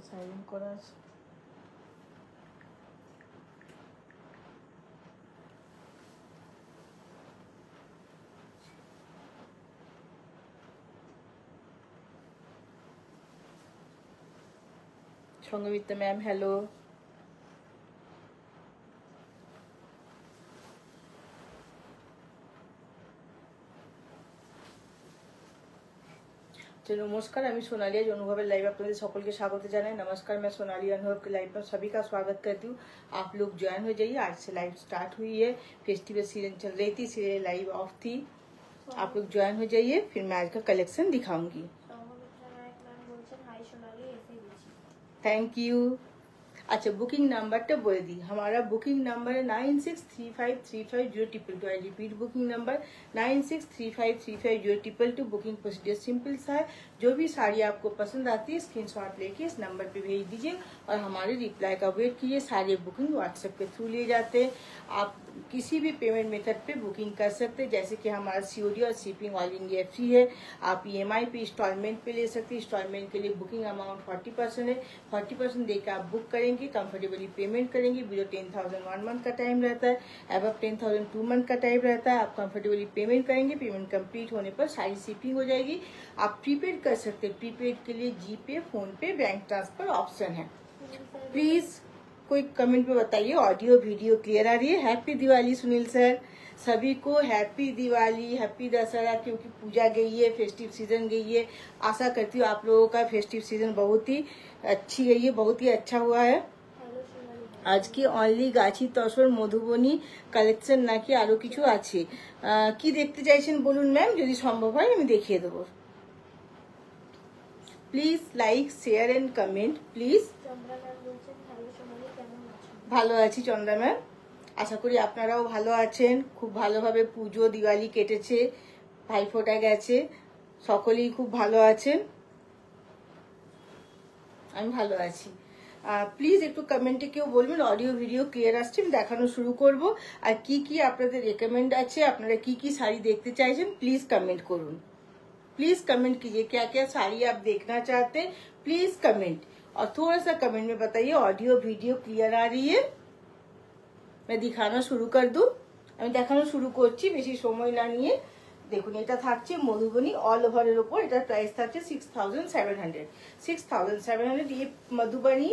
Silent করা আছে। Sangeeta ma'am hello. नमस्कार, मैं सोनाली आज अनुभव लाइव अपने सकल के स्वागत जानाई। नमस्कार, मैं सोनाली अनुभव के लाइव में सभी का स्वागत करती हूँ। आप लोग ज्वाइन हो जाइए। आज से लाइव स्टार्ट हुई है, फेस्टिवल सीजन चल रही थी इसलिए लाइव ऑफ थी। आप लोग ज्वाइन हो जाइए, फिर मैं आज का कलेक्शन दिखाऊंगी। Thank you. अच्छा, बुकिंग नंबरটা বলে দিই। हमारा बुकिंग नंबर है 9635350222। I repeat, booking number 9635350222। Booking procedure simple सा है। जो भी साड़ी आपको पसंद आती है स्क्रीनशॉट लेके इस नंबर पे भेज दीजिए और हमारे रिप्लाई का वेट कीजिए। सारे बुकिंग व्हाट्सएप के थ्रू लिए जाते हैं। आप किसी भी पेमेंट मेथड पे बुकिंग कर सकते हैं, जैसे कि हमारा सीओडी और शिपिंग ऑल इंडिया फ्री है। आप ईएमआई पे इंस्टॉलमेंट पे ले सकते हैं। इंस्टॉलमेंट के लिए बुकिंग अमाउंट 40% है। 40% देकर आप बुक करेंगे, कंफर्टेबली पेमेंट करेंगे। बिलो 10,000 1 मंथ का टाइम रहता है, अबव 10,000 2 मंथ का टाइम रहता है। आप कंफर्टेबली पेमेंट करेंगे, पेमेंट कंप्लीट होने पर सारी शिपिंग हो जाएगी। आप प्रीपेड कर सकते हैं। प्रीपेड के लिए जीपे, फोन पे, बैंक ट्रांसफर ऑप्शन है। प्लीज कोई कमेंट में बताइए ऑडियो वीडियो क्लियर आ रही है। हैप्पी दिवाली सुनील सर, सभी को हैप्पी दिवाली, हैप्पी दशहरा। क्योंकि पूजा गई है, फेस्टिव सीजन गई है। आशा करती हूँ आप लोगों का फेस्टिव सीजन बहुत ही अच्छी गई है, बहुत ही अच्छा हुआ है। आज की অনলি গাছি তসর মধুবনী কালেকশন নাকি আরো কিছু আছে, কি দেখতে চাইছেন বলুন ম্যাম, যদি সম্ভব হয় আমি দেখিয়ে দেবো। Please like share and comment please. ভালো আছি চন্দ্রা ম্যাম, আশা করি আপনারাও ভালো আছেন। খুব ভালোভাবে পুজো দিওয়ালি কেটেছে, ভাইফোঁটা গেছে, সকলেই খুব ভালো আছেন। আমি ভালো আছি। প্লিজ একটু কমেন্টে কেউ বলবেন অডিও ভিডিও ক্লিয়ার আসছে, আমি দেখানো শুরু করব। আর কি কি আপনাদের রেকমেন্ড আছে, আপনারা কি কি শাড়ি দেখতে চাইছেন প্লিজ कमेंट করুন। प्लीज कमेंट कीजिए क्या क्या साड़ी आप देखना चाहते हैं, प्लीज कमेंट। और थोड़ा सा कमेंट में बताइए ऑडियो वीडियो क्लियर आ रही है। मैं दिखाना शुरू कर दूं, আমি দেখানো শুরু করছি বেশি সময় না নিয়ে। দেখুন, এটা থাকছে মধুবনী অল ওভারের উপর। এটার প্রাইস থাকছে 6700। 6700। ये मधुबनी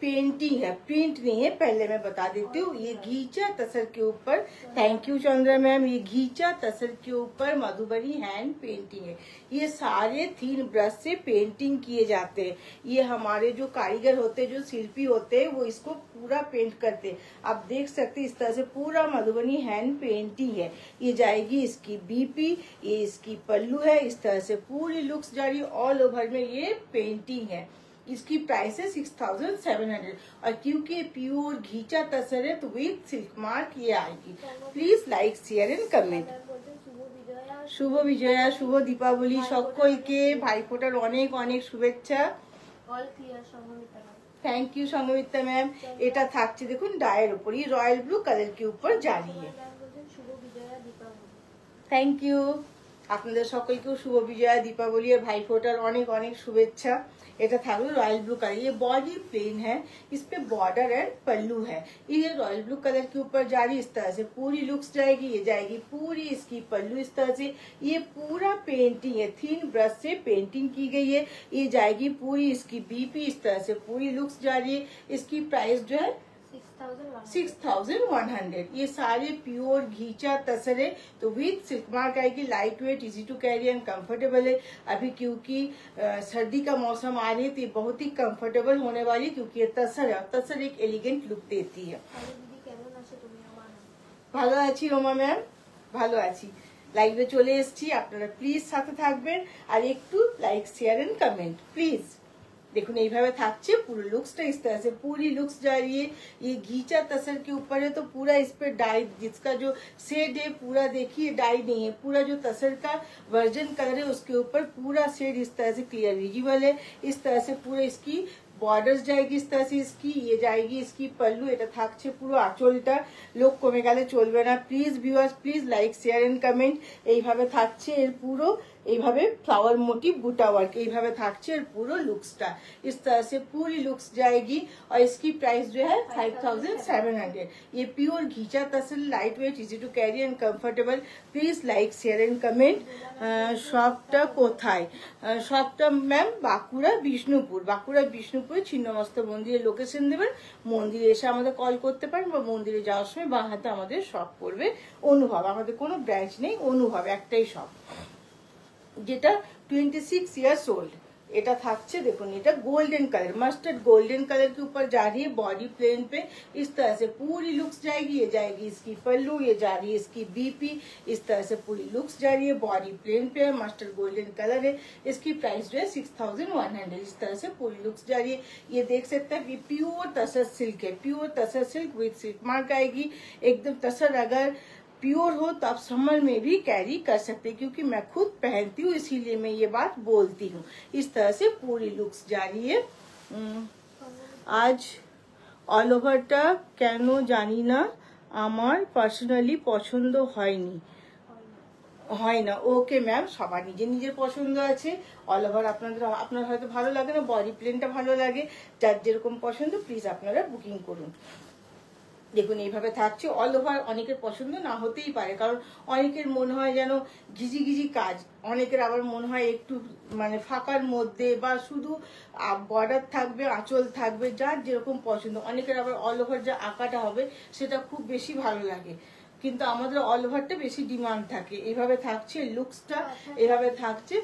पेंटिंग है, प्रिंट नहीं है। पहले मैं बता देती हूँ, ये घीचा तसर के ऊपर, थैंक यू चंद्रा मैम, ये घीचा तसर के ऊपर मधुबनी हैंड पेंटिंग है। ये सारे 3 ब्रश से पेंटिंग किए जाते हैं। ये हमारे जो कारीगर होते हैं, जो शिल्पी होते हैं, वो इसको पूरा पेंट करते हैं। आप देख सकते हैं इस तरह से पूरा मधुबनी हैंड पेंटिंग है। ये जाएगी इसकी बीपी, ये इसकी पल्लू है। इस तरह से पूरी लुक्स जा रही है, ऑल ओवर में ये पेंटिंग है। इसकी प्राइस है 6700। और क्योंकि प्योर घीचा तसर है तो विद सिल्क मार्क ये आएगी। Please like share and comment. শুভ বিজয়া, শুভ দীপাবলি, সকলকে ভাইফোঁটার অনেক অনেক শুভেচ্ছা। Thank you Sangamitra ma'am. এটা থাকছে দেখুন ডায়ের উপর, ये रॉयल ब्लू कलर के ऊपर जा रही है। Thank you. আপনাদের সকলকেও শুভ বিজয়া, দীপাবলি আর ভাইফোঁটার অনেক অনেক শুভেচ্ছা। এটা থাকলো रॉयल ब्लू कलर। ये बॉडी प्लेन है, इस पे बॉर्डर एंड पल्लू है। ये रॉयल ब्लू कलर के ऊपर जा रही, इस तरह से पूरी लुक्स जाएगी। ये जाएगी पूरी इसकी पल्लू इस तरह से। ये पूरा पेंटिंग है, 3 ब्रश से पेंटिंग की गई है। ये जाएगी पूरी इसकी बीपी, इस तरह से पूरी लुक्स जा रही है। इसकी प्राइस जो है 6100। ये सारे प्योर घीचा तसर है तो विद सिल्क मार्क आएगी। Light weight, easy to carry and comfortable है। अभी क्योंकि सर्दी का मौसम आ रही है तो ये बहुत ही कंफर्टेबल होने वाली, क्योंकि ये तसर है। तसर एक एलिगेंट लुक देती है। ভালো আছি রোমা ম্যাম, ভালো আছি। লাইভে চলে এসেছি, আপনারা প্লিজ সাথে থাকবেন আর একটু লাইক শেয়ার এন্ড কমেंट প্লিজ। देखो এইভাবে থাকছে পুরো লুকসটা, इस तरह से पूरी लुक्स जा रही है। ये घीचा तसर के ऊपर है तो पूरा इस पे डाई, जिसका जो शेड है पूरा देखिए डाई नहीं है, पूरा जो तसर का वर्जन कलर है उसके ऊपर पूरा शेड इस तरह से क्लियर विजिबल है। इस तरह से पूरा इसकी बॉर्डर्स जाएगी, इस तरह से इसकी ये जाएगी इसकी पल्लू। এটা থাকছে পুরো আঁচলটা, লোক কমে গেলে চলবে না। Please viewers please like share and comment. এইভাবে থাকছে এর পুরো এইভাবে फ्लावर मोटिव बूटा वर्क এইভাবে থাকছে আর পুরো লুকসটা इस तरह से पूरी लुक्स जाएगी और इसकी प्राइस जो है 5700। ये pure ghicha tussar light weight easy to carry and comfortable. Please like share and comment. শপটা কোথায়? শপটা ম্যাম বাঁকুড়া বিষ্ণুপুর ছিন্নমস্তা মন্দিরের লোকেশন দেবেন। মন্দিরে এসে আমাদের কল করতে পারেন বা মন্দিরে যাওয়ার সময় বাঁ হাতে আমাদের শপ পড়বে অনুভব। আমাদের কোনো ব্রাঞ্চ নেই, অনুভব একটাই শপ, যেটা 26 ইয়ার্স ओल्ड। এটা থাকছে দেখুন, এটা golden colour, mustard golden colour के ऊपर जा रही है बॉडी प्लेन पे। इस तरह से पूरी लुक्स जाएगी। ये जाएगी इसकी पल्लू, ये जा रही है इसकी बीपी। इस तरह से पूरी लुक्स जा रही है, बॉडी प्लेन पे है, मस्टर्ड गोल्डन कलर है। इसकी प्राइस जो है 6100। इस तरह से पूरी लुक्स जा रही है। ये देख सकते हैं ये प्योर तसर सिल्क है, pure tussar silk with silk mark आएगी एकदम। तसर अगर प्योर हो तो आप समर में भी कैरी कर सकते हैं, क्योंकि मैं खुद पहनती हूँ इसीलिए मैं ये बात बोलती हूँ। इस तरह से पूरी लुक्स जा रही है। आज অল ওভারটা কেন জানি না আমার পার্সোনালি পছন্দ হয় না। ওকে ম্যাম, সবার নিজের পছন্দ আছে। অল ওভার আপনার হয়তো ভালো লাগে না, বডি প্লেনটা ভালো লাগে, যার যেরকম পছন্দ প্লিজ আপনারা বুকিং করুন। দেখুন এইভাবে থাকছে। অল ওভার অনেকের পছন্দ না হতেই পারে, কারণ অনেকের মনে হয় যেন ঘিজি কাজ, অনেকের আবার মনে হয় একটু মানে ফাঁকার মধ্যে বা শুধু বর্ডার থাকবে, আঁচল থাকবে, যার যেরকম পছন্দ। অনেকের আবার অল ওভার যে আঁকাটা হবে সেটা খুব বেশি ভালো লাগে, কিন্তু আমাদের অল ওভারটা বেশি ডিমান্ড থাকে। এইভাবে থাকছে লুকসটা, এইভাবে থাকছে।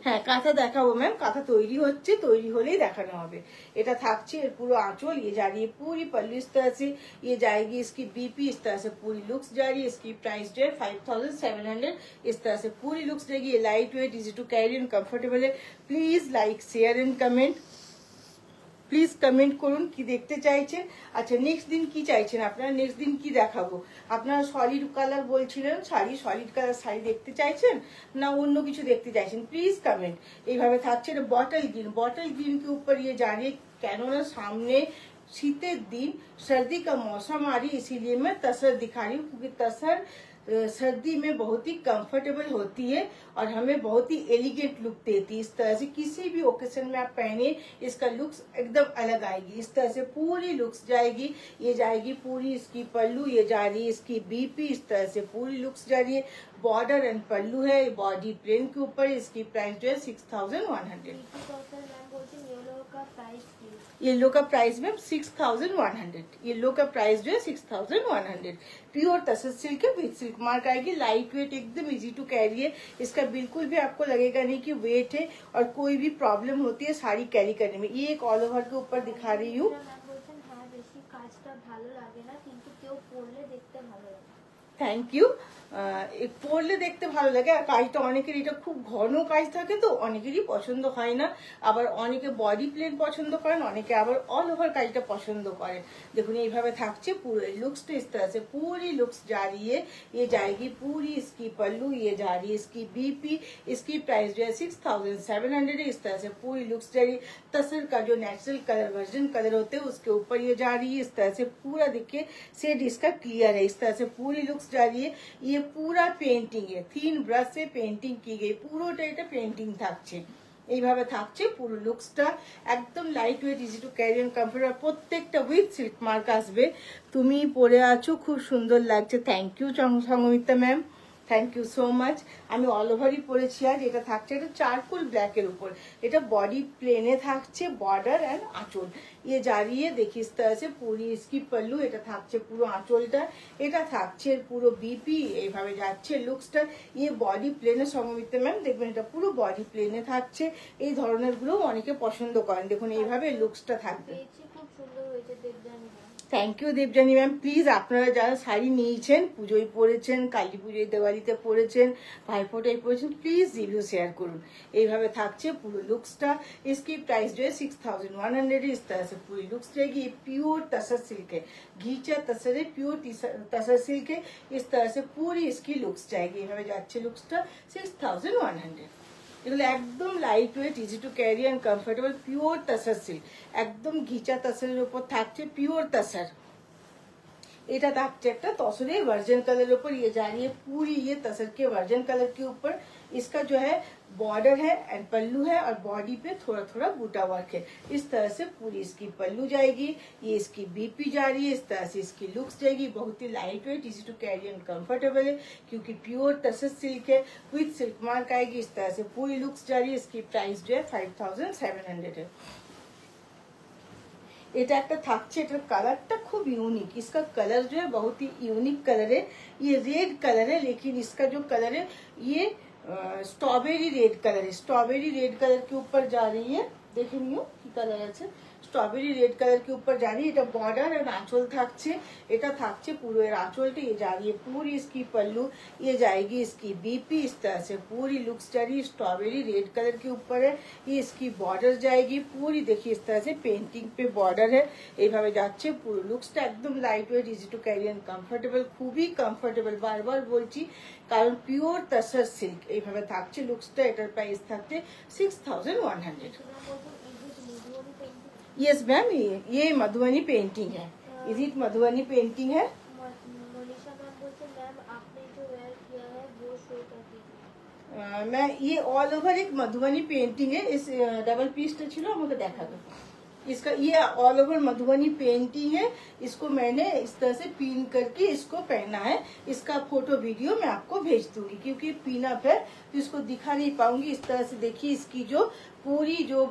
হ্যাঁ, কাঁথা দেখাবো ম্যাম, কাঁথা তৈরি হচ্ছে, তৈরি হলেই দেখানো হবে। এটা থাকছে এর পুরো आंचल। ये जा रही है पूरी पल्लू इस तरह से, ये जाएगी इसकी बीपी। इस तरह से पूरी लुक्स जा रही है। इसकी प्राइस जो है 5700। इस तरह से पूरी लुक्स रहेगी। ये light weight, easy to carry and comfortable है। Please like share and comment. Please comment করুন কি দেখতে চাইছেন। আচ্ছা, নেক্সট দিন কি চাইছেন আপনারা? নেক্সট দিন কি দেখাবো? আপনারা সলিড কালার বলছিলেন, সলিড কালার শাড়ি দেখতে চাইছেন না অন্য কিছু দেখতে চাইছেন? Please comment. এইভাবে থাকছে। এটা বটল গ্রিন के ऊपर ये जा रही है, কেননা সামনে শীতের দিন, सर्दी का मौसम आ रही है, इसीलिए मैं तसर दिखा रही हूँ, क्योंकि तसर सर्दी में बहुत ही कंफर्टेबल होती है और हमें बहुत ही एलिगेंट लुक देती है। इस तरह से किसी भी ओकेजन में आप पहने इसका लुक्स एकदम अलग आएगी। इस तरह से पूरी लुक्स जाएगी। ये जाएगी पूरी इसकी पल्लू, ये जा रही है इसकी बीपी। इस तरह से पूरी लुक्स जा रही है। बॉर्डर एंड पल्लू है, बॉडी प्लेन के ऊपर। इसकी प्राइस जो है 6100। येलो का प्राइस मैम 6100। येलो का प्राइस जो है 6100। प्योर तसर सिल्क है, विद सिल्क मार्क आएगी। लाइट वेट, एकदम इजी टू कैरी है। इसका बिल्कुल भी आपको लगेगा नहीं कि वेट है और कोई भी प्रॉब्लम होती है साड़ी कैरी करने में। ये एक ऑल ओवर के ऊपर दिखा रही हूँ। Thank you. পরলে দেখতে ভালো লাগে, আর কাজটা অনেকের এটা খুব ঘন কাজ থাকে তো অনেকেরই পছন্দ হয় না। আবার অনেকে বডি প্লেন পছন্দ করেন, অনেকে আবার অল ওভার কাজটা পছন্দ করেন। দেখুন এইভাবে থাকছে পুরো लुक्स। इस तरह से पूरी लुक्स जा रही है। ये जाएगी पूरी इसकी पल्लू, ये जा रही है इसकी बीपी। इसकी प्राइस जो है 6700 है। इस तरह से पूरी लुक्स जा रही है। तसर का जो नेचुरल कलर, वर्जिन कलर होते हैं उसके ऊपर ये जा रही है। इस तरह से पूरा देखिए शेड इसका क्लियर है। इस तरह से पूरी लुक्स जा रही है। ये पूरा पेंटिंग है, 3 ब्रश से पेंटिंग की गई, পুরোটা এটা পেন্টিং থাকছে। এইভাবে থাকছে পুরো লুকসটা, একদম light weight, easy to carry and comfortable. প্রত্যেকটা উইথ সিল্ক মার্ক আসবে। তুমি পরে আছো, খুব সুন্দর লাগছে। Thank you Sangamita ma'am, thank you so much. আমি অল ওভারই পরেছি আজ। এটা থাকছে এটা চারকোল ব্ল্যাকের উপর। এটা বডি প্লেনে থাকছে, বর্ডার এন্ড আঁচল। ये जा रही है देखिए इस तरह से पूरी इसकी पल्लू। এটা থাকছে পুরো আঁচলটা। এটা থাকছে পুরো বিপি। এইভাবে যাচ্ছে লুকসটা। ये বডি প্লেনে সংগমিত ম্যাম দেখবেন, এটা পুরো বডি প্লেনে থাকছে। এই ধরনের গুলো অনেকে পছন্দ করেন। দেখুন এইভাবে লুকসটা থাকবে। খুব সুন্দর হয়েছে Debjani. Thank you Debjani ma'am. Please আপনারা যারা শাড়ি নিয়েছেন, পুজোয় পরেছেন, কালী পুজোয়, দিওয়ালিতে পরেছেন, ভাইফোঁটায় পরেছেন, প্লিজ রিভিউ শেয়ার করুন। এইভাবে থাকছে পুরো লুকসটা। इसकी प्राइस जो है 6100। इस तरह से पूरी लुक्स रहेगी। ये प्योर तसर सिल्क है, घीचा तसर है, प्योर तसर सिल्क है। इस तरह से पूरी इसकी लुक्स जाएगी। এইভাবে যাচ্ছে লুকসটা 6100। এগুলো একদম light weight, easy to carry and comfortable, pure tussar silk, একদম ঘিচা তসরের উপর থাকছে পিওর তসর। এটা থাকছে একটা তসরে वर्जन कलर ऊपर। ये जा रही है पूरी ये तसर के वर्जन कलर के ऊपर। इसका जो है बॉर्डर है एंड पल्लू है और बॉडी पे थोड़ा थोड़ा बूटा वर्क है। इस तरह से पूरी इसकी पल्लू जाएगी, ये इसकी बीपी जा रही है, इस तरह से इसकी लुक्स जाएगी। बहुत ही light weight, easy to carry and comfortable है क्योंकि प्योर टसर सिल्क है, विथ सिल्क मार्क आएगी। इस तरह से पूरी लुक्स जा रही है। इसकी प्राइस जो है 5700 है। এটা একটা থাকছে, এটার কালারটা খুব यूनिक, इसका कलर जो है बहुत ही यूनिक कलर है। ये रेड कलर है, लेकिन इसका जो कलर है ये स्ट्रॉबेरी रेड कलर है। स्ट्रॉबेरी रेड कलर के ऊपर जा रही है, देखे नियो কি কালার আছে, स्ट्रॉबेरी रेड कलर के ऊपर जा रही है। এটা बॉर्डर और आंचल থাকছে, এটা থাকছে পুরো এর आंचलটা, ये जा रही है पूरी इसकी पल्लू, ये जाएगी इसकी बीपी। इस तरह से पूरी लुक्स जा रही है, स्ट्रॉबेरी रेड कलर के ऊपर है। ये इसकी बॉर्डर जाएगी पूरी, देखिए इस तरह से पेंटिंग पे बॉर्डर है, এইভাবে যাচ্ছে পুরো লুকসটা। একদম light weight, easy to carry and comfortable, খুবই কমফোর্টেবল, বারবার বলছি, কারণ পিওর তসর সিল্ক। এইভাবে থাকছে লুকসটা। এটার প্রাইস থাকছে 6100। यस मैम, ये मधुबनी पेंटिंग है। इज इट मधुबनी पेंटिंग है? मोनिशा मैम बोलते मैम आपने जो वेयर किया है वो शो कर दीजिए। मैं ये ऑल ओवर एक मधुबनी पेंटिंग है। इस डबल पीसটা ছিল আমাকে দেখাবে। इसका ये ऑल ओवर मधुबनी पेंटिंग है। इसको मैंने इस तरह से पिन करके इसको पहना है। इसका फोटो वीडियो मैं आपको भेज दूंगी क्योंकि पिन अप है तो इसको दिखा नहीं पाऊंगी। इस तरह से देखिए इसकी जो पूरी जो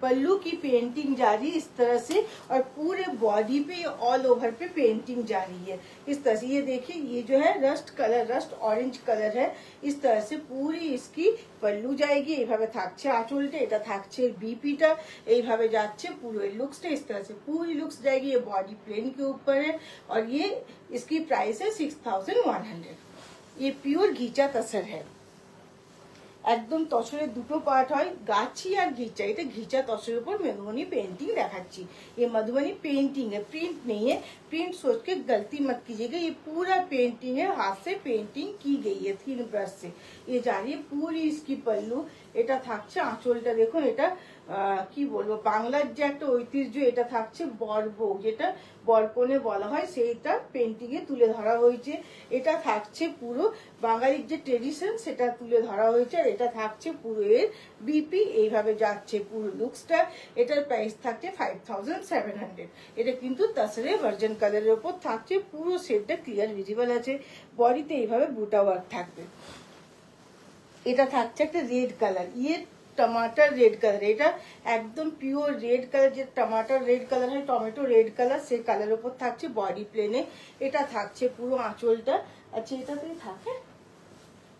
पल्लू की पेंटिंग जा रही है इस तरह से, और पूरे बॉडी पे ऑल ओवर पे पेंटिंग जा रही है इस तरह से। ये देखिए ये जो है rust colour, rust orange colour है। इस तरह से पूरी इसकी पल्लू जाएगी, এইভাবে থাকছে আঁচলটা, এটা থাকছে बीपीটা, এইভাবে যাচ্ছে পুরো লুকসটা। इस तरह से पूरी लुक्स जाएगी। ये बॉडी प्लेन के ऊपर है और ये इसकी प्राइस है 6100। ये प्योर घिचा तसर है। একদম তসরের দুটো পার্ট হয়, গাছি আর ঘিচা। এটা ঘিচা তসরের উপর मधुबनी पेंटिंग देखाচ্ছি। ये मधुबनी पेंटिंग है, प्रिंट नहीं है। प्रिंट सोच के गलती मत कीजिएगा, ये पूरा पेंटिंग है, हाथ से पेंटिंग की गई है थिन ब्रश से। ये जा रही है पूरी इसकी पल्लू, এটা থাকছে আঁচলটা। দেখুন এটা কি বলবো, বাংলার যে একটা ঐতিহ্য, এটা থাকছে বরবউ, যেটা বরকনে বলা হয়, সেইটা পেন্টিং এ তুলে ধরা হয়েছে। এটা থাকছে পুরো বাঙালির যে ট্রেডিশন সেটা তুলে ধরা হয়েছে। আর এটা থাকছে পুরো এর বিপি, এইভাবে যাচ্ছে পুরো লুকসটা। এটার প্রাইস থাকছে 5700। এটা কিন্তু তাসরে ভার্জন কালারের উপর থাকছে, পুরো সেটটা ক্লিয়ার ভিজিবল আছে। বডিতে এইভাবে বুটা ওয়ার্ক থাকবে। এটা থাকছে একটা রেড কালার, ইয়ে टमाटर रेड कलर, এটা একদম পিওর রেড কালার, যে টমাটার রেড কালার হয়, টমেটো রেড কালার, সেই কালার উপর থাকছে বডি প্লেনে। এটা থাকছে পুরো আঁচলটা। আচ্ছা এটাতেই থাকে,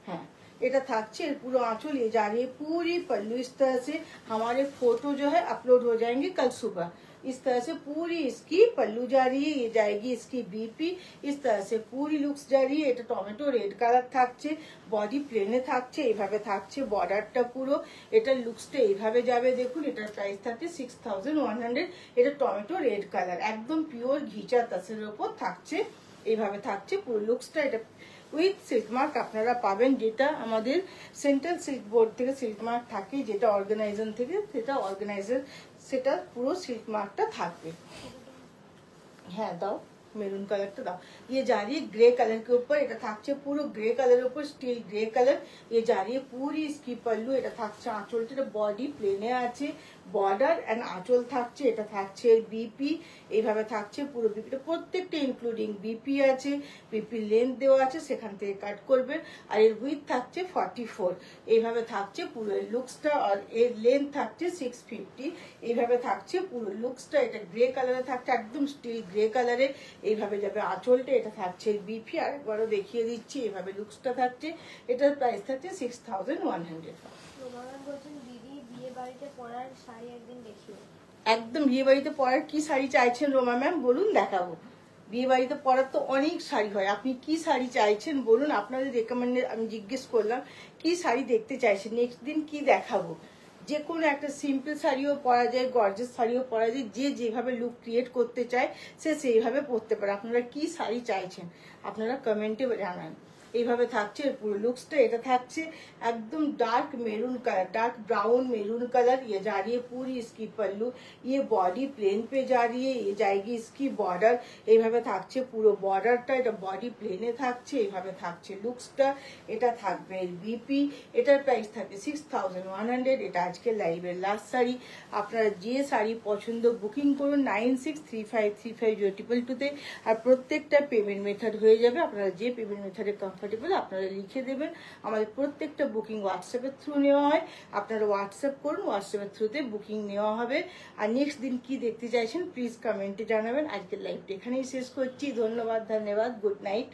हाँ এটা থাকছে পুরো आंचल। ये जा रही है पूरी पल्लू। इस तरह से हमारे फोटो जो है अपलोड हो जाएंगे कल सुबह। इस तरह से पूरी इसकी पल्लू जा रही है, ये जाएगी इसकी बीपी। इस तरह से पूरी लुक्स जा रही है। এটা টমেটো রেড কালার থাকছে, বডি প্লেনে থাকছে, এইভাবে থাকছে বর্ডারটা পুরো। এটার লুকসটা এইভাবে যাবে। দেখুন এটার প্রাইস থাকছে 6100। এটা টমেটো রেড কালার, একদম পিওর ঘিচা তাসের উপর থাকছে, এইভাবে থাকছে পুরো লুকসটা। এটা উইথ সিল্ক মার্ক আপনারা পাবেন, যেটা আমাদের সেন্ট্রাল সিল্ক বোর্ড থেকে সিল্ক মার্ক থাকে, যেটা অর্গানাইজার থেকে সেটা অর্গানাইজার, সেটা পুরো সিল্ক মার্কটা থাকবে। হ্যাঁ দাও, মেরুন কালারটা দাও। ये जा रही है ग्रे कलर के ऊपर, এটা থাকছে পুরো গ্রে কালারের উপর, স্টিল গ্রে কালার। ये जा रही है पूरी इसकी पल्लू, এটা থাকছে আঁচলটা, এটা বডি প্লেনে আছে, বর্ডার এন্ড আঁচল থাকছে। এটা থাকছে বিপি, এইভাবে থাকছে পুরো বিপিটা, প্রত্যেকটা ইনক্লুডিং বিপি আছে, বিপি লেন্থ দেওয়া আছে, সেখান থেকে কাট করবে। আর এর উইথ থাকছে 44, এইভাবে থাকছে পুরো লুকসটা। আর এর লেন্থ থাকছে 650, এইভাবে থাকছে পুরো লুকসটা। এটা গ্রে কালারে থাকছে, একদম স্টিল গ্রে কালারে, এইভাবে যাবে আঁচলটা। এটা থাকছে বিপি, আর একবারও দেখিয়ে দিচ্ছি, এইভাবে লুকসটা থাকছে। এটার প্রাইস থাকছে 6100। দিদি বিয়ে বাড়িতে পরার শাড়ি একদিন দেখিও। একদম বিয়ে বাড়িতে পরার কি শাড়ি চাইছেন রোমা ম্যাম বলুন, দেখাবো। বিয়ে বাড়িতে পরার তো অনেক শাড়ি হয়, আপনি কি শাড়ি চাইছেন বলুন। আপনাদের রেকমেন্ডে আমি জিজ্ঞেস করলাম কি শাড়ি দেখতে চাইছেন, নেক্সট দিন কি দেখাবো। যে কোনো একটা সিম্পল শাড়িও পরা যায়, গর্জিয়াস শাড়িও পরা যায়, যে যেভাবে লুক ক্রিয়েট করতে চায় সে সেইভাবে পরতে পারে। আপনারা কি শাড়ি চাইছেন আপনারা কমেন্টে জানান। এইভাবে থাকছে এর পুরো লুকসটা। এটা থাকছে একদম dark maroon colour, dark brown maroon colour. ये जा रही है पूरी इसकी पल्लू, ये बॉडी प्लेन पे जा रही है, ये जाएगी इसकी बॉर्डर। এইভাবে থাকছে পুরো বর্ডারটা, এটা বডি প্লেনে থাকছে। এইভাবে থাকছে লুকসটা। এটা থাকবে বিপি, এটার প্রাইস থাকবে 6100। এটা আজকে লাইভের লাস্ট শাড়ি। আপনারা যে শাড়ি পছন্দ বুকিং করুন 9635350222 তে। আর প্রত্যেকটা পেমেন্ট মেথড হয়ে যাবে, আপনারা যে পেমেন্ট মেথডে কমফোর্টেবল আপনারা লিখে দেবেন। আমাদের প্রত্যেকটা বুকিং হোয়াটসঅ্যাপের থ্রু নেওয়া হয়, আপনারা হোয়াটসঅ্যাপ করুন, হোয়াটসঅ্যাপের থ্রুতে বুকিং নেওয়া হবে। আর নেক্সট দিন কি দেখতে চাইছেন প্লিজ কমেন্টে জানাবেন। আজকের লাইভটা এখানেই শেষ করছি। ধন্যবাদ, গুড নাইট।